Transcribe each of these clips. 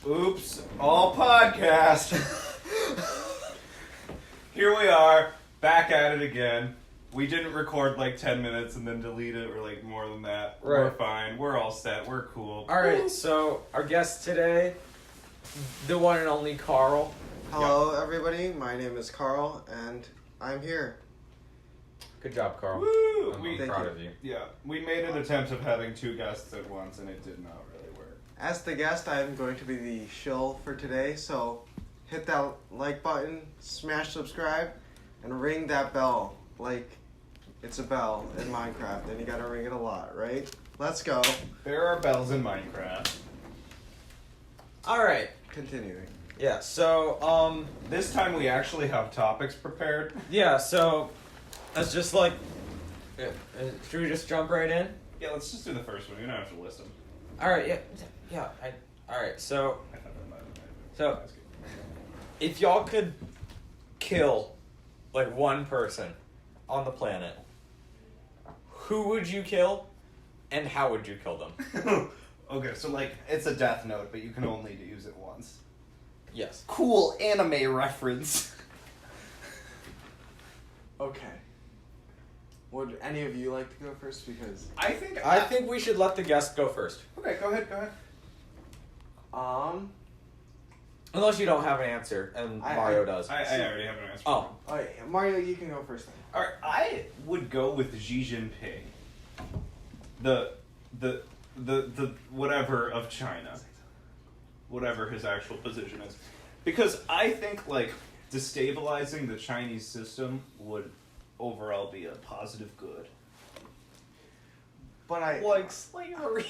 Oops, all podcast. Here we are, back at it again. We didn't record like 10 minutes and then delete it or like more than that. Right. We're fine. We're all set. We're cool. Alright, so our guest today, the one and only Carl. Hello, everybody. My name is Carl, and I'm here. Good job, Carl. Woo! I'm We, proud of you. yeah, we made an attempt of having two guests at once and it did not really work. As the guest, I'm going to be the shill for today, so hit that like button, smash subscribe, and ring that bell like it's a bell in Minecraft, and you gotta ring it a lot, right? Let's go. There are bells in Minecraft. Alright. Continuing. Yeah, so, This time we actually have topics prepared. yeah, so, it's just like, should we just jump right in? Yeah, let's just do the first one. You don't have to listen. Alright, alright, so, I thought that might have been. So- That's good. if y'all could kill, like, one person on the planet, who would you kill, and how would you kill them? Okay, so like it's a death note, but you can only use it once. Yes. Cool anime reference. Okay. Would any of you like to go first? Because I think. I think we should let the guest go first. Okay, go ahead. Go ahead. Unless you don't have an answer, and Mario does. I already have an answer. Oh. alright, Mario, you can go first. Then. All right. I would go with Xi Jinping. The whatever of China. Whatever his actual position is, because I think like destabilizing the Chinese system would overall be a positive good. But I Like slavery.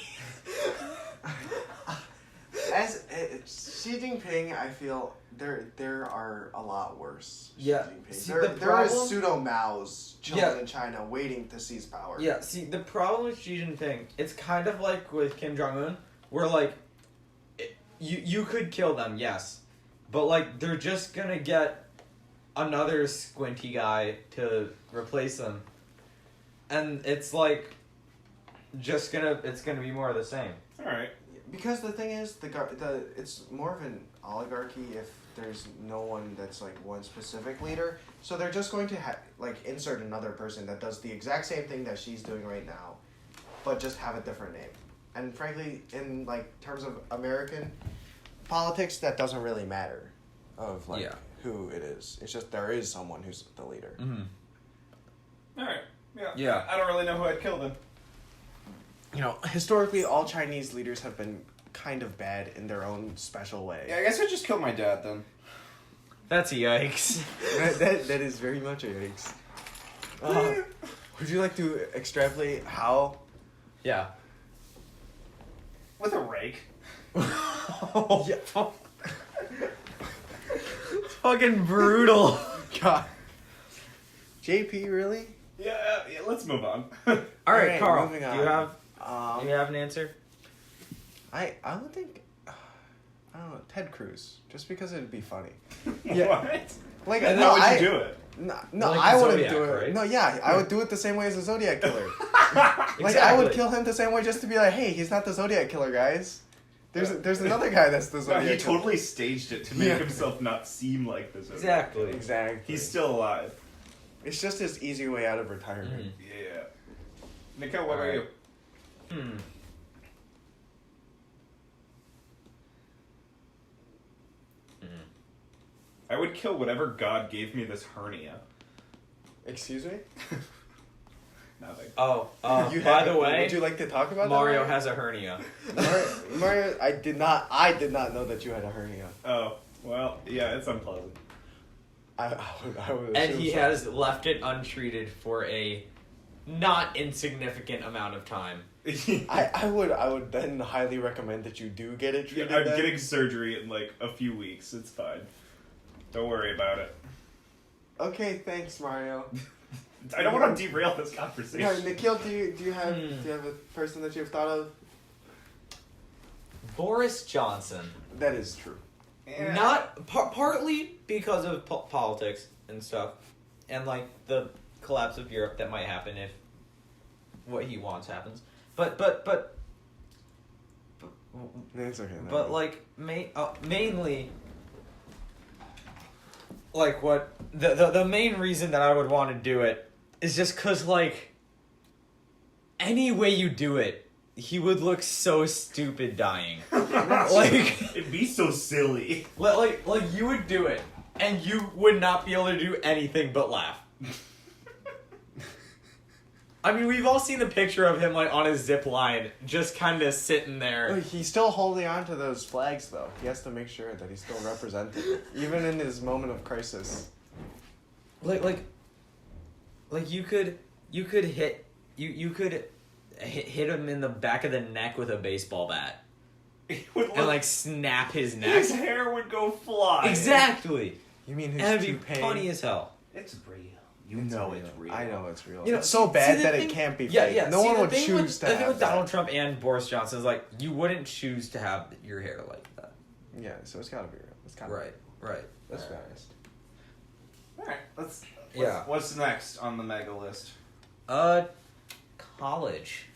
as Xi Jinping, I feel there are a lot worse. Yeah, Xi Jinping. see, there the there is problem- pseudo Maos chilling Yeah. in China waiting to seize power. Yeah, see, the problem with Xi Jinping, it's kind of like with Kim Jong-un, where, like, you could kill them, yes, but, like, they're just gonna get another squinty guy to replace them, and it's, like, it's gonna be more of the same. All right. Because the thing is, it's more of an oligarchy if there's no one that's like one specific leader. So they're just going to insert another person that does the exact same thing that she's doing right now, but just have a different name. And frankly, in like terms of American politics, that doesn't really matter of like Yeah. who it is. It's just there is someone who's the leader. Mm-hmm. All right. Yeah. Yeah. I don't really know who I'd kill then. You know, historically, all Chinese leaders have been kind of bad in their own special way. Yeah, I guess I'd just kill my dad then. That's yikes. that is very much a yikes. Would you like to extrapolate how? Yeah. With a rake. Yeah. It's fucking brutal. God. JP, really? Yeah. Let's move on. Alright, Alright, Carl, moving do on. you have an answer? I would think, I don't know, Ted Cruz, just because it'd be funny. What? Like, And no, how would you do it? No, Like I the wouldn't Zodiac, do it. right? No, yeah, I would do it the same way as the Zodiac killer. Like, I Exactly. would kill him the same way just to be like, hey, he's not the Zodiac killer, guys. There's another guy that's the No, Zodiac he killer. totally staged it to make Yeah. himself not seem like this. Exactly. Exactly. He's still alive. It's just his easy way out of retirement. Mhm. Yeah. Nico, what are Alright. you? I would kill whatever god gave me this hernia. Excuse me? Nothing. Oh, You by have- the way, would you like to talk about Mario that? has a hernia. Mario, I did not know that you had a hernia. Oh, well, yeah, it's unpleasant. I would And assume he so. has left it untreated for a not insignificant amount of time. I would then highly recommend that you do get it treated. I'm then. getting surgery in like a few weeks. It's fine. Don't worry about it. Okay, thanks, Mario. I don't want to derail this No, conversation. Nikhil, do you have a person that you've thought of? Boris Johnson. That is true. Yeah. Not partly because of politics and stuff, and like the collapse of Europe that might happen if what he wants happens. But It's okay. But like mainly, like what the main reason that I would want to do it is just because like any way you do it, he would look so stupid dying. Like It'd be so silly. like you would do it and you would not be able to do anything but laugh. I mean, we've all seen the picture of him like on a zip line, just kind of sitting there. He's still holding on to those flags, though. He has to make sure that he's still represented, even in his moment of crisis. Like you could hit him in the back of the neck with a baseball bat and like snap his neck. His hair would go flying. Exactly. You mean his And it'd be toupee? funny as hell. It's real. You know it's real. I know it's real. You know, it's so see bad the that thing- it can't be Yeah, fake. yeah. No See, one the would thing choose with, to the thing have with Donald that. Trump and Boris Johnson is like you wouldn't choose to have your hair like that. Yeah, so it's gotta be real. It's gotta Right. Right. Let's be honest. Alright, Yeah. What's next on the mega list? College.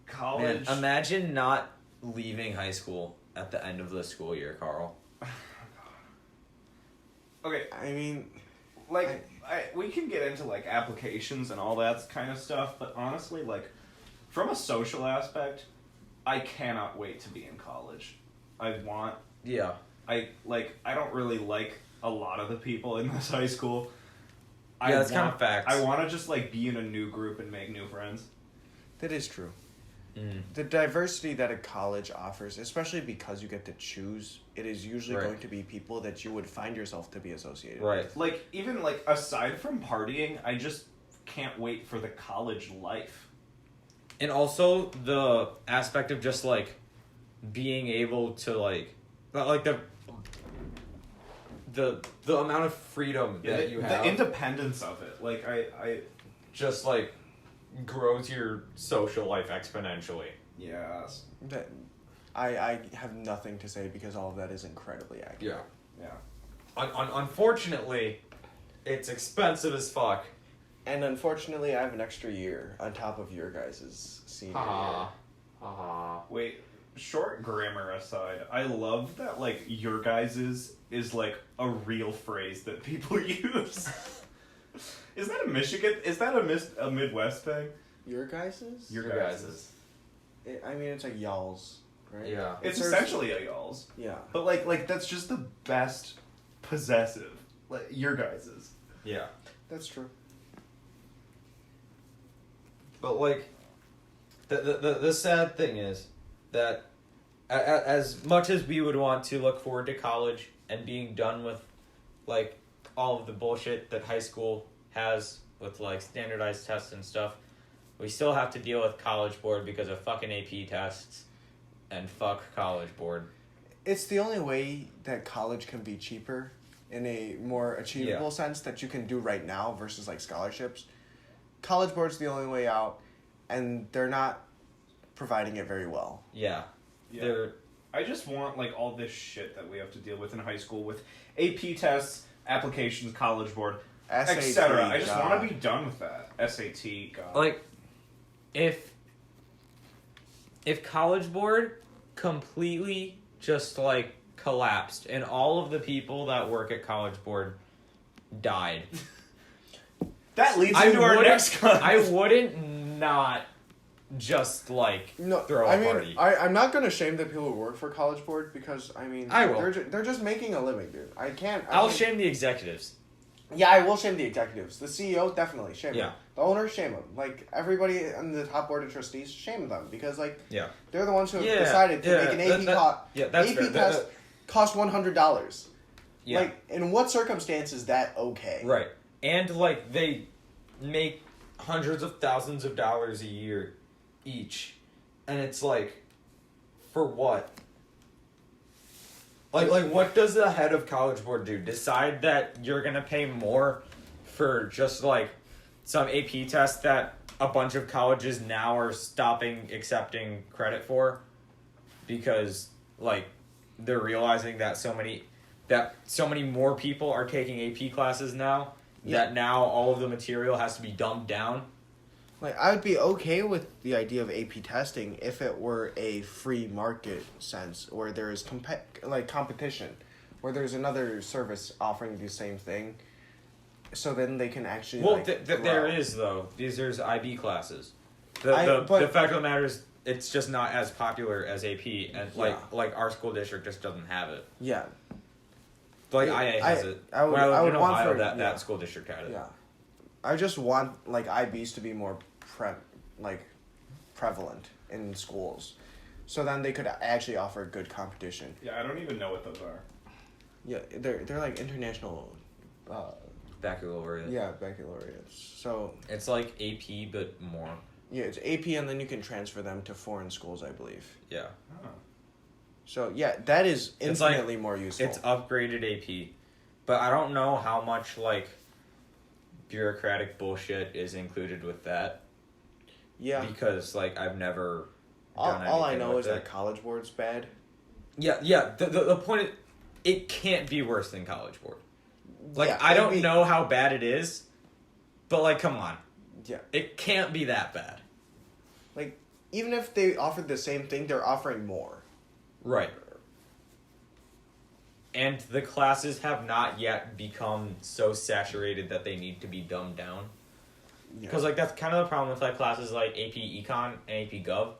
College. Man, imagine not leaving high school at the end of the school year, Carl. Okay, I mean, like we can get into like applications and all that kind of stuff, but honestly, like from a social aspect, I cannot wait to be in college. Yeah. I don't really like a lot of the people in this high school. Yeah, that's kind of facts. I want to just like be in a new group and make new friends. that is true. Mm. The diversity that a college offers, especially because you get to choose, it is usually Right. going to be people that you would find yourself to be associated Right. with. Like even like aside from partying, I just can't wait for the college life. And also the aspect of just like being able to like the amount of freedom that you have the independence of it. Like I just like grows your social life exponentially. yes. That I have nothing to say because all of that is incredibly accurate. Yeah. Yeah. Unfortunately, it's expensive as fuck. And unfortunately, I have an extra year on top of your guys' senior year. Wait, short grammar aside, I love that like your guys's is like a real phrase that people use. Is that a Michigan? Is that a Midwest thing? Your guys'? Your Your guys's. guys's. I mean, it's like y'all's, right? Yeah. It's There's- essentially a y'all's, Yeah. but like that's just the best possessive. Like your guys's. Yeah. That's true. But like, the sad thing is that as much as we would want to look forward to college and being done with like all of the bullshit that high school has with like standardized tests and stuff, we still have to deal with College Board because of fucking AP tests and fuck College Board. It's the only way that college can be cheaper in a more achievable Yeah. sense that you can do right now versus like scholarships. College Board's the only way out, and they're not providing it very well. Yeah. Yeah. They're I just want like all this shit that we have to deal with in high school with AP tests, applications, College Board, SAT, etc. I just God. want to be done with that. SAT, God. like if College Board completely just like collapsed and all of the people that work at College Board died, that leads into our next con. I wouldn't not just like No, throw a I mean, party. I'm not gonna shame the people who work for College Board because I mean, I will. They're just making a living, dude. I can't. I'll mean- shame the executives. Yeah, I will shame the executives. The CEO definitely shame Yeah. him. The owner shame him. Like everybody on the top board of trustees shame them because like Yeah. they're the ones who have Yeah, decided to yeah, make an AP yeah, that's AP fair. test cost $100. Yeah. Like in what circumstance is that okay? Right. And like they make hundreds of thousands of dollars a year each. And it's like for what? Like what does the head of College Board do? Decide that you're going to pay more for just like some AP test that a bunch of colleges now are stopping accepting credit for because like they're realizing that so many more people are taking AP classes now Yeah. that now all of the material has to be dumbed down. Like, I would be okay with the idea of AP testing if it were a free market sense where there is competition, where there's another service offering the same thing, so then they can actually. Well, grow. there is though. There's IB classes. But- The fact of the matter is, it's just not as popular as AP, and Yeah. like our school district just doesn't have it. Yeah. Like Yeah, IA has it. I would- Well, I would in want Ohio, for- that yeah. school district had it. Yeah. I just want like IBs to be more prevalent in schools, so then they could actually offer good competition. Yeah, I don't even know what those are. Yeah, they're like international. Baccalaureate. Yeah, baccalaureates. So It's like AP, but more. yeah, it's AP, and then you can transfer them to foreign schools, I believe. Yeah. Oh. So yeah, that is It's like- infinitely more useful. It's upgraded AP, but I don't know how much like bureaucratic bullshit is included with that. Yeah. Because like I've never done All I anything know with is it. that College Board's bad. Yeah. The point is, it can't be worse than College Board. Like Yeah, I it'd don't be- know how bad it is, but like come on, Yeah. it can't be that bad. Like even if they offered the same thing, they're offering more. Right. And the classes have not yet become so saturated that they need to be dumbed down. Yeah. Because like that's kind of the problem with like classes like AP Econ and AP Gov. US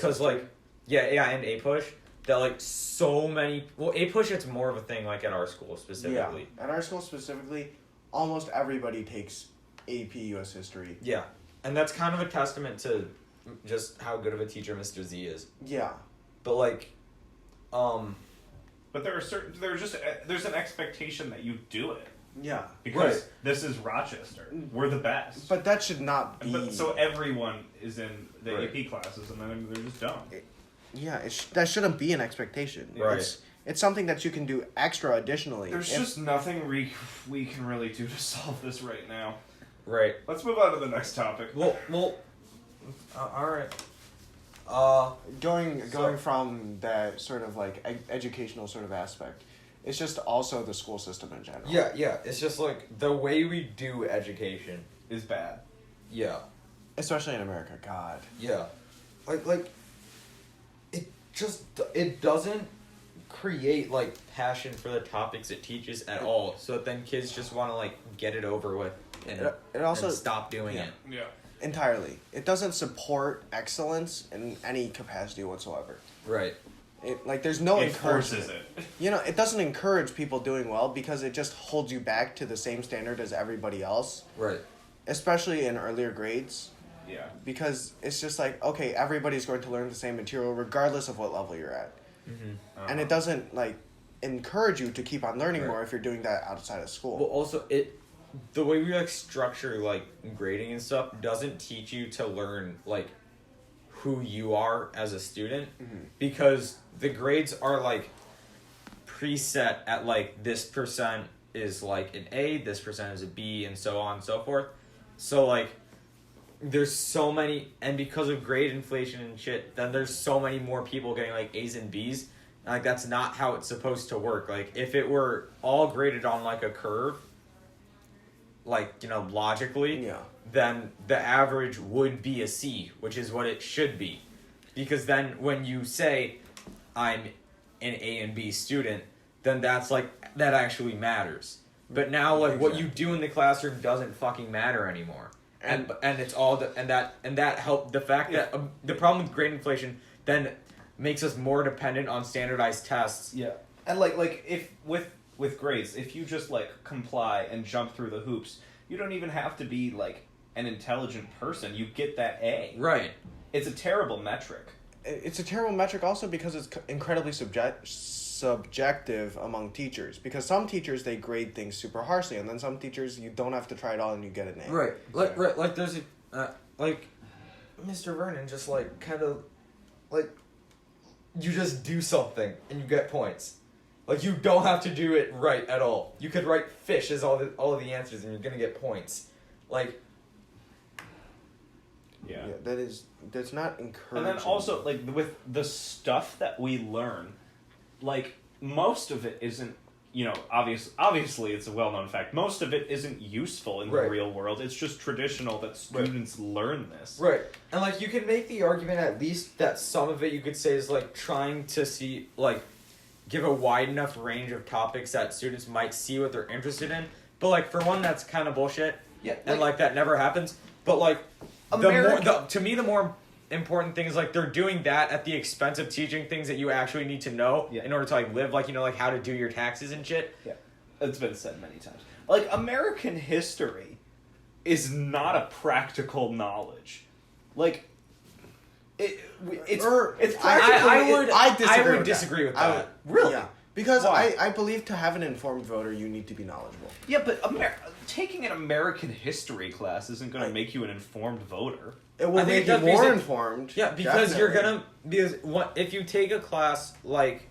Because history. like yeah, and A Push, that like so many. Well, A Push it's more of a thing like at our school specifically. Yeah. At our school specifically, almost everybody takes AP US history. Yeah, and that's kind of a testament to just how good of a teacher Mr. Z is. Yeah. But like, But there's an expectation that you do it Yeah. because Right. this is Rochester. We're the best. But that should not be. But so everyone is in the Right. AP classes, and then they're just dumb. Yeah, that shouldn't be an expectation. Right. It's something that you can do extra additionally. There's If- just nothing we can really do to solve this right now. right. Let's move on to the next topic. Well. All right. going So- from that sort of like educational sort of aspect, it's just also the school system in general. Yeah. It's just like the way we do education. Is bad. Yeah. Especially in America, God. Yeah. Like it doesn't create like passion for the topics it teaches at all. So then kids just want to like get it over with and, It also and stop doing yeah. it. Yeah. entirely. It doesn't support excellence in any capacity whatsoever. Right. It like there's no It encouragement. forces it. You know, it doesn't encourage people doing well because it just holds you back to the same standard as everybody else, Right. especially in earlier grades. Yeah. Because it's just like, okay, everybody's going to learn the same material regardless of what level you're at. Mm-hmm. And it doesn't like encourage you to keep on learning Right. more if you're doing that outside of school. Well, also the way we like structure like grading and stuff doesn't teach you to learn like who you are as a student because the grades are like preset at like this percent is like an A, this percent is a B, and so on and so forth. So like there's so many, and because of grade inflation and shit, then there's so many more people getting like A's and B's. And, like that's not how it's supposed to work. Like if it were all graded on like a curve, like, you know, logically, Yeah. then the average would be a C, which is what it should be. Because then when you say I'm an A and B student, then that's like that actually matters. But now like what you do in the classroom doesn't fucking matter anymore. And it's all that help the fact that the problem with grade inflation then makes us more dependent on standardized tests. Yeah. And like if with grades, if you just like comply and jump through the hoops, you don't even have to be like an intelligent person. You get that A. Right. It's a terrible metric. It's a terrible metric also because it's incredibly subjective among teachers. Because some teachers, they grade things super harshly, and then some teachers, you don't have to try it all and you get an A. Right. Like there's a like Mr. Vernon just like kind of like you just do something and you get points. Like you don't have to do it right at all. You could write fish as all of the answers and you're gonna get points. Like Yeah. That's not encouraging. And then also like with the stuff that we learn, like most of it isn't obviously it's a well-known fact. Most of it isn't useful in the Right. real world. It's just traditional that students learn this. Right. And, like, you can make the argument at least that some of it you could say is, like, trying to see, like, give a wide enough range of topics that students might see what they're interested in. But, like, for one, that's kind of bullshit. Yeah, And, like, that never happens. But, like, to me, the more important thing is, like, they're doing that at the expense of teaching things that you actually need to know in order to, like, live, like, like, how to do your taxes and shit. Yeah, it's been said many times. Like, American history is not a practical knowledge. Like, it's practically... I would disagree with that. Really? Yeah. Because Why? I believe to have an informed voter, you need to be knowledgeable. Yeah, but taking an American history class isn't going to make you an informed voter. It will I think make you it does more because informed. Yeah, because you're definitely. if you take a class like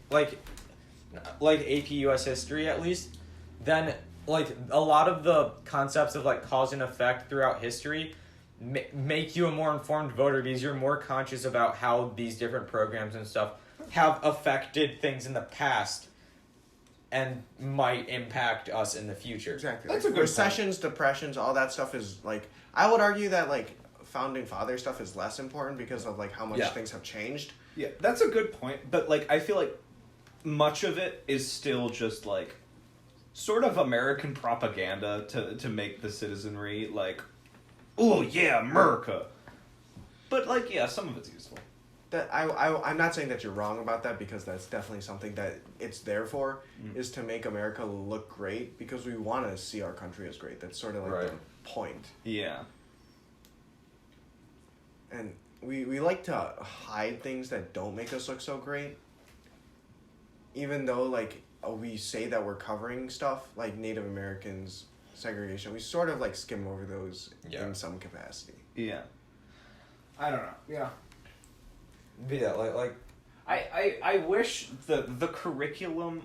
AP US history at least, then like a lot of the concepts of like cause and effect throughout history make you a more informed voter because you're more conscious about how these different programs and stuff have affected things in the past and might impact us in the future. Exactly. That's Like, a good recessions, depressions, all that stuff is like I would argue that like founding father stuff is less important because of like how much things have changed. Yeah, that's a good point. But like, I feel like much of it is still just like sort of American propaganda to make the citizenry like, oh yeah, America. But like, yeah, some of it's useful. That I'm not saying that you're wrong about that because that's definitely something that it's there for is to make America look great because we want to see our country as great. That's sort of like the point. Yeah. And we like to hide things that don't make us look so great. Even though like we say that we're covering stuff like Native Americans, segregation, we sort of like skim over those in some capacity. Yeah. I don't know. Yeah. Yeah, like I wish the curriculum,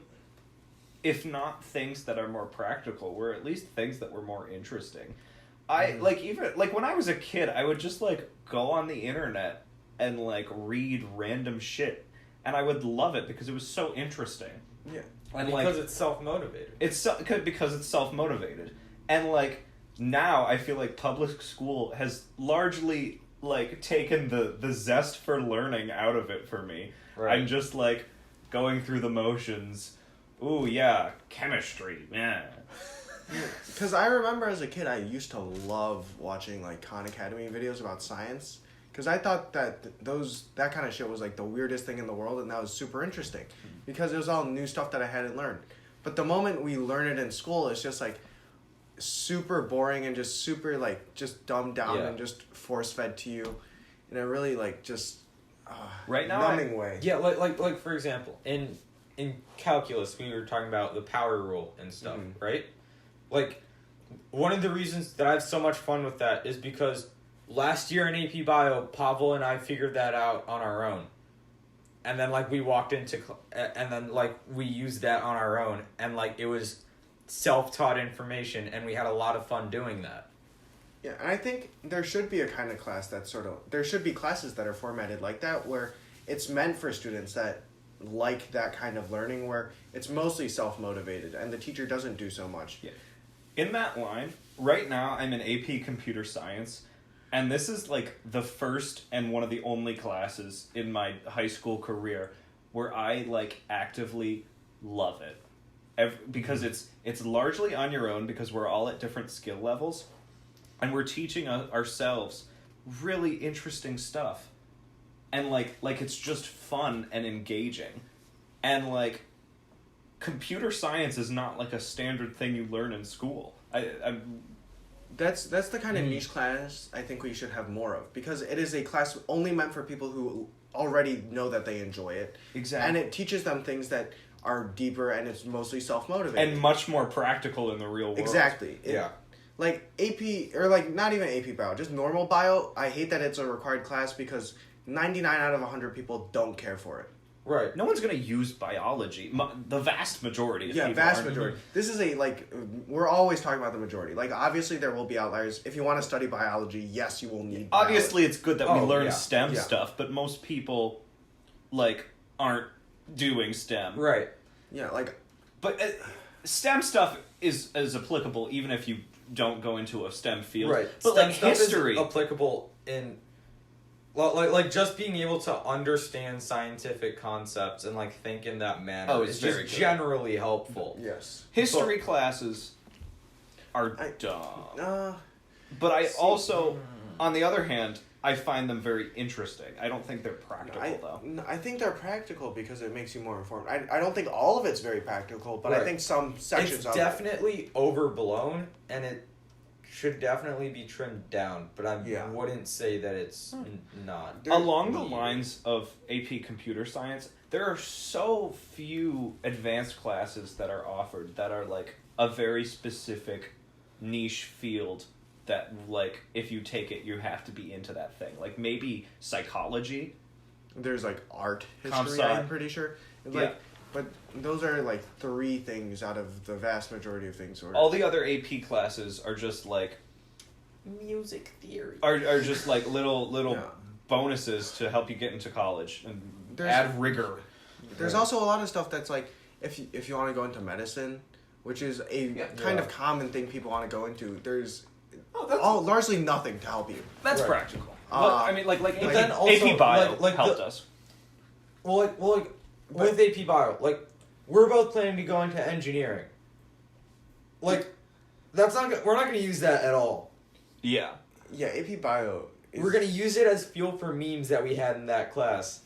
if not things that are more practical, were at least things that were more interesting. Even when I was a kid, I would just like go on the internet and like read random shit, and I would love it because it was so interesting. Yeah. And because it's self-motivated. Because it's self-motivated. And like now I feel like public school has largely like taken the zest for learning out of it for me. Right. I'm just like going through the motions. Ooh yeah, chemistry, yeah. Because I remember as a kid, I used to love watching like Khan Academy videos about science. Because I thought that that kind of shit was like the weirdest thing in the world, and that was super interesting. Because it was all new stuff that I hadn't learned. But the moment we learn it in school, it's just like super boring and just super like just dumbed down and just force fed to you in a really like just right now numbing way. Yeah, like for example, in calculus we were talking about the power rule and stuff, right? Like one of the reasons that I have so much fun with that is because last year in AP Bio, Pavel and I figured that out on our own. And then like we walked into and then like we used that on our own, and like it was self-taught information, and we had a lot of fun doing that. Yeah, and I think there should be a kind of class that there should be classes that are formatted like that, where it's meant for students that like that kind of learning, where it's mostly self-motivated, and the teacher doesn't do so much. Yeah. In that line, right now I'm in AP Computer Science, and this is like the first and one of the only classes in my high school career where I like actively love it. Because it's largely on your own because we're all at different skill levels, and we're teaching ourselves really interesting stuff, and like it's just fun and engaging, and like computer science is not like a standard thing you learn in school. That's the kind of niche class I think we should have more of, because it is a class only meant for people who already know that they enjoy it. Exactly. And it teaches them things that are deeper, and it's mostly self-motivated. And much more practical in the real world. Exactly. Like AP, or like not even AP Bio, just normal Bio, I hate that it's a required class because 99 out of 100 people don't care for it. Right. No one's going to use biology. The vast majority of people vast aren't. majority. This is we're always talking about the majority. Like, obviously there will be outliers. If you want to study biology, yes, you will need Obviously it's good that we learn yeah. STEM stuff, but most people, like, aren't doing STEM. Right. Yeah, like... But STEM stuff is applicable even if you don't go into a STEM field. Right. But STEM like stuff history, is applicable in like just being able to understand scientific concepts and like think in that manner Oh, it's is very just good. generally helpful. Yes. history classes are I- dumb. But I also, on the other hand, I find them very interesting. I don't think they're practical though. I think they're practical because it makes you more informed. I don't think all of it's very practical, but I Right. think some sections It's of definitely overblown and it should definitely be trimmed down, but I Yeah. wouldn't say that it's not. There- Along the weird. lines of AP Computer Science, there are so few advanced classes that are offered that are like a very specific niche field that like if you take it you have to be into that thing. Like maybe psychology. There's like art Comp history, sci. I'm pretty sure. Like, Yeah. But those are like 3 things out of the vast majority of things. Or All the other AP classes are just like Music theory. are just like little Yeah. bonuses to help you get into college and There's- add rigor. There's also a lot of stuff that's like if you want to go into medicine, which is a kind of common thing people want to go into. There's largely nothing to help you. That's Right. practical. Uh, Well, I mean, like but AP, then also, AP Bio like helped the- us. Well, with AP Bio, like we're both planning to go into engineering. Like, that's not we're not going to use that at all. Yeah. Yeah, AP Bio. We're going to use it as fuel for memes that we had in that class.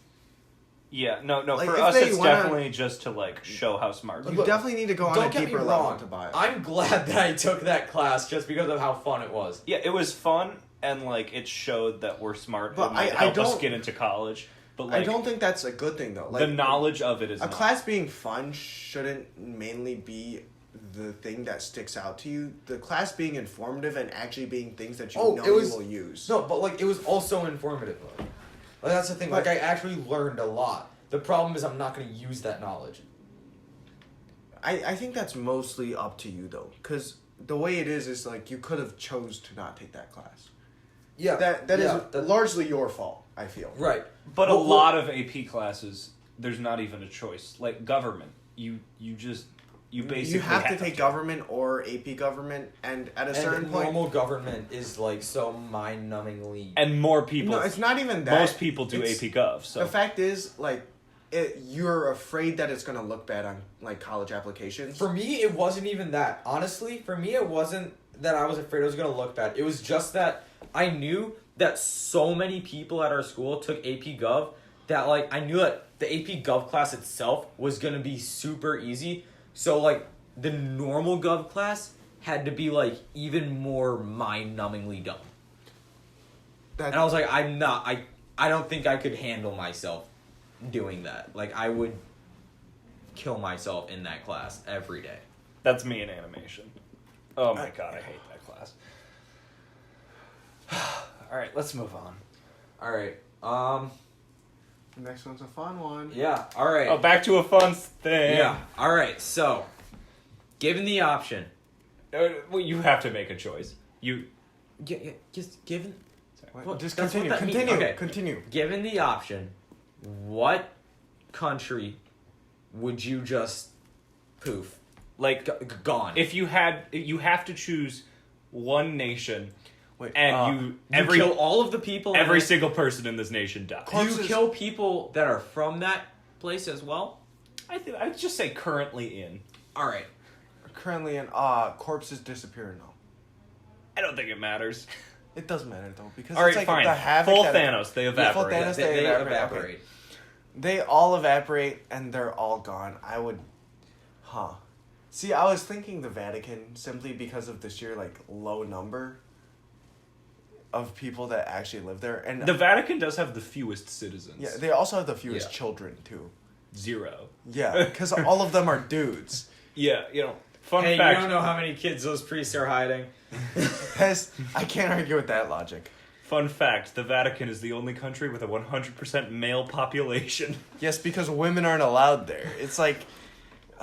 Yeah, no, Like, for if us they it's wanna- definitely just to, like, show how smart we You are. definitely need to go on Don't a get me deeper level wrong. into Bio. I'm glad that I took that class just because of how fun it was. Yeah, it was fun, and, like, it showed that we're smart, But and might I help us don't- get into college. But, I like, don't think that's a good thing though. Like, the knowledge of it is a not. class being fun shouldn't mainly be the thing that sticks out to you. The class being informative and actually being things that you Oh, know it was- you will use. No, but like it was also informative. Like that's the thing. Like I actually learned a lot. The problem is I'm not going to use that knowledge. I think that's mostly up to you though, because the way it is like you could have chose to not take that class. Yeah, That is largely your fault. I feel. right. But a Well, lot of AP classes, there's not even a choice. Like, government, you basically You have to take government or AP government, and at a certain And point, normal government is like so mind-numbingly. And more people. no, it's not even that. Most people do It's- AP Gov, so. The fact is, like, you're afraid that it's gonna look bad on like college applications. For me, it wasn't even that. Honestly, for me, it wasn't that I was afraid it was going to look bad. It was just that I knew that so many people at our school took AP Gov that, like, I knew that the AP Gov class itself was going to be super easy. So, like, the normal Gov class had to be, like, even more mind-numbingly dumb. That- And I was like, I don't think I could handle myself doing that. Like, I would kill myself in that class every day. That's me in animation. Oh my god, I hate that class. Alright, let's move on. All right. The next one's a fun one. Yeah. All right. Oh, back to a fun thing. Yeah. All right. So, given the option, Well, you have to make a choice. just given. Well, just that's what continue. that means. Continue. Okay. Continue. Given the option, what country would you just poof Like, gone? if you have to choose one nation, Wait, and you kill all of the people. in every it, single person in this nation dies. do you corpses- kill people that are from that place as well? I'd just say currently in. All right. currently in corpses disappear now. I don't think it matters. It doesn't matter though because All right, it's like fine. the havoc Full that Thanos, they evaporate. full Thanos, They evaporate. evaporate. They all evaporate and they're all gone. I would, See, I was thinking the Vatican simply because of the sheer like low number of people that actually live there, and The Vatican does have the fewest citizens. yeah, they also have the fewest Yeah. children too. 0. Yeah, because all of them are dudes. Yeah, fun Hey, fact. you don't know how many kids those priests are hiding. I can't argue with that logic. Fun fact: the Vatican is the only country with a 100% male population. Yes, because women aren't allowed there. It's like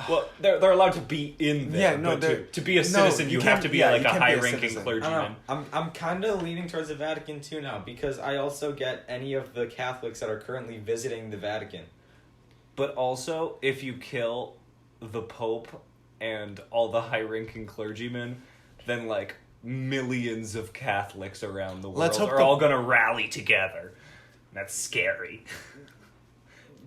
Well, they're allowed to be in there. Yeah, no, but they're- to be a no, citizen, you you have can't- to be yeah, like you a can't be a high-ranking citizen. I don't clergyman. know. I'm kind of leaning towards the Vatican too now because I also get any of the Catholics that are currently visiting the Vatican. But also, if you kill the Pope and all the high-ranking clergymen, then like millions of Catholics around the world Let's hope are all gonna rally together. That's scary.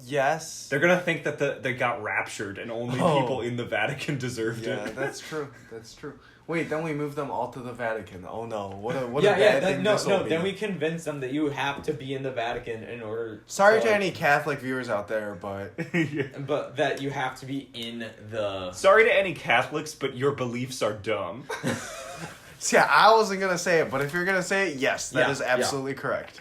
Yes. They're gonna think that they got raptured and only Oh. people in the Vatican deserved Yeah, it. that's true. That's true. Wait, then we move them all to the Vatican. Oh no! What a yeah, bad thing no, this will be. then we convince them that you have to be in the Vatican in order. Sorry to like, any Catholic viewers out there, but Yeah. but that you have to be in the. Sorry to any Catholics, but your beliefs are dumb. see, I wasn't gonna say it, but if you're gonna say it, yes, that Yeah, is absolutely correct.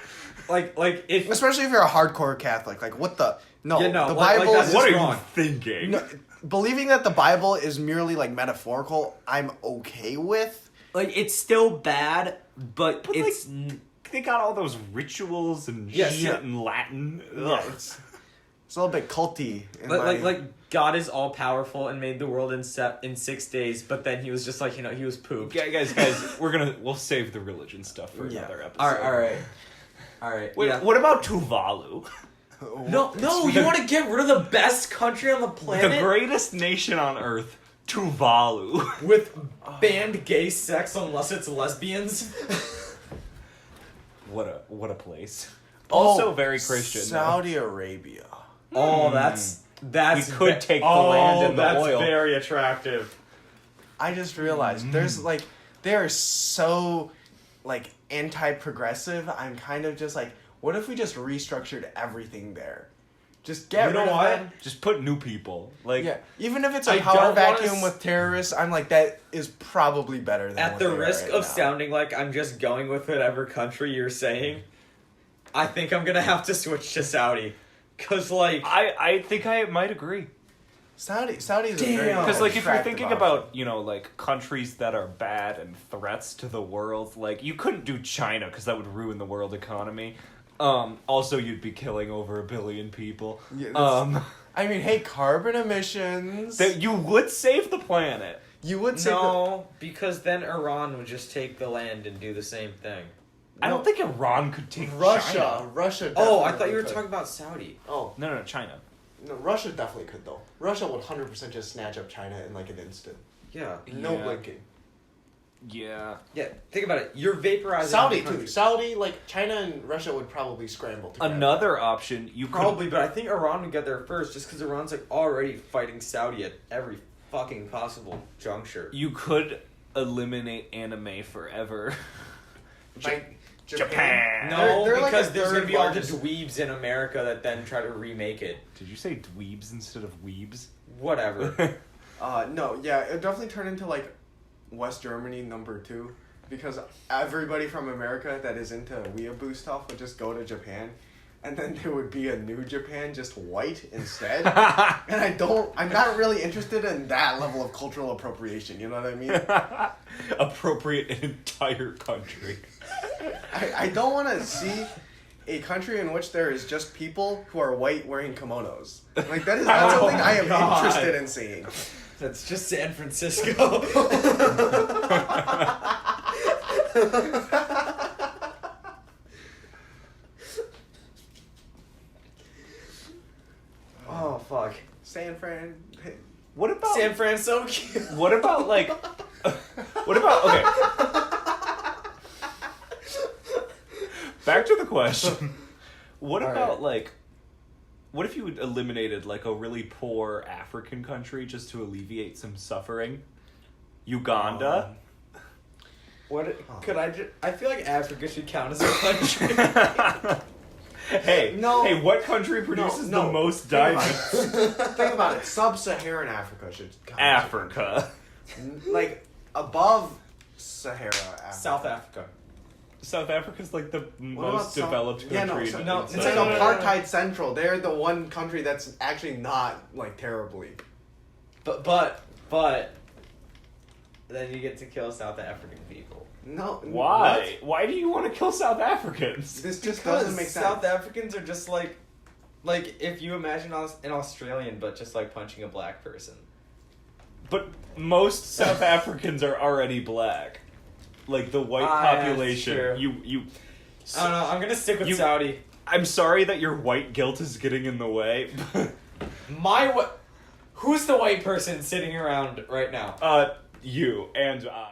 Like if Especially if you're a hardcore Catholic, like what the no, Yeah, no, the like Bible that's is just What are wrong. you thinking? no, believing that the Bible is merely like metaphorical. I'm okay with. like it's still bad, but But, it's They got all those rituals and Yeah, shit yeah. in Latin. Yeah, Ugh. it's a little bit culty. In like God is all powerful and made the world in 6 days, but then he was just like he was pooped. Guys, we'll save the religion stuff for Yeah. another episode. All right. Wait, yeah. what about Tuvalu? No, you want to get rid of the best country on the planet The greatest nation on earth, Tuvalu. with banned gay sex unless it's lesbians. What a place. Also very Christian. though. Saudi Arabia. Oh, that's We could take the land and the that's oil. very attractive. I just realized there's like they are so like anti-progressive. I'm kind of just like, what if we just restructured everything there? Just get You know rid of what? them. Just put new people. Like, Yeah, even if it's a I power don't wanna vacuum s- with terrorists, I'm like that is probably better than At what the they are risk right of now. sounding like I'm just going with whatever country you're saying, I think I'm gonna have to switch to Saudi. Cause like I think I might agree. Saudi is a very Damn. Because, like, if you're attractive thinking option. about, like, countries that are bad and threats to the world, like, you couldn't do China because that would ruin the world economy. Also, you'd be killing over 1 billion people. Yeah, that's- I mean, hey, carbon emissions. That you would save the planet. You would say no, because then Iran would just take the land and do the same thing. I don't think Iran could take Russia. China. Russia. Oh, I definitely thought you were could. talking about Saudi. Oh No, China. no, Russia definitely could though. Russia would 100% just snatch up China in like an instant. Yeah. No Yeah. blinking. Yeah. Yeah, think about it. You're vaporizing Saudi the country. too. Saudi, like China and Russia would probably scramble together. Another option, you could... Probably, but I think Iran would get there first just because Iran's like already fighting Saudi at every fucking possible juncture. You could eliminate anime forever. Like Japan. No, They're like because the there's gonna third be largest- all the dweebs in America that then try to remake it. Did you say dweebs instead of weebs? Whatever. No, yeah, it definitely turned into like West Germany #2 because everybody from America that is into weeaboo stuff would just go to Japan, and then there would be a new Japan, just white instead. And I'm not really interested in that level of cultural appropriation. You know what I mean? Appropriate an entire country. I don't want to see a country in which there is just people who are white wearing kimonos. Like that is not Oh something I am God. interested in seeing. That's just San Francisco. Oh fuck. San Fran. What about San Fran's so cute. What about like? What about okay? Back to the question. What All about right. like? What if you eliminated like a really poor African country just to alleviate some suffering? Uganda. What could I just? I feel like Africa should count as a country. Hey, No. Hey, what country produces no. the most Think about diamonds? Think about it. Sub-Saharan Africa should count. Africa. Like above Sahara Africa. South Africa. South Africa's like the What most about South- developed Yeah, country. no, in- no, it's in like no, no, no, no. apartheid central. They're the one country that's actually not like terribly. But then you get to kill South African people. No. Why? Why do you want to kill South Africans? This just Because doesn't make sense. South Africans are just like if you imagine an Australian, but just like punching a black person. But most South Africans are already black. Like the white Ah, yeah, population. true. You. I don't know. I'm gonna stick with You- Saudi. I'm sorry that your white guilt is getting in the way. My what? Who's the white person sitting around right now? You and I.